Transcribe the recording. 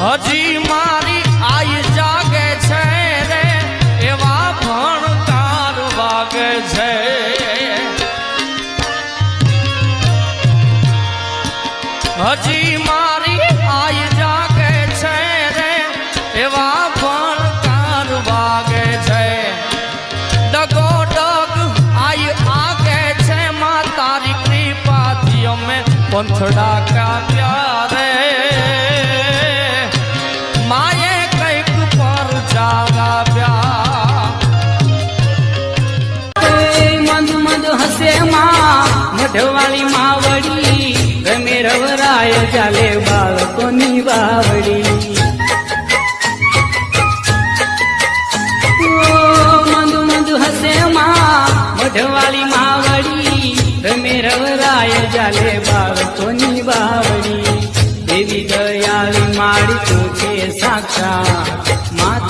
હજી મારી આઈ જાગે છે રે એવા ભણકાર વાગે છે હજી મારી આઈ જાગે છે રે એવા ભણકાર વાગે છે ડગો ડગ આઈ આગે છે માં તારી કૃપાથી અમે પંથડા કાપ્યા રે માએ કઈક પર જાગાવ્યા મંદ મંદ હસે માં મઢવાળી માવડી ગમે રવરાય ચાલે બાળકોની બાવડી મંદ મંદ હસે માં મઢવાળી માવડી ગમે રવરાય ચાલે બાળકોની બાવડી દેવી દયાળી મારી તું છે સાક્ષાત માતે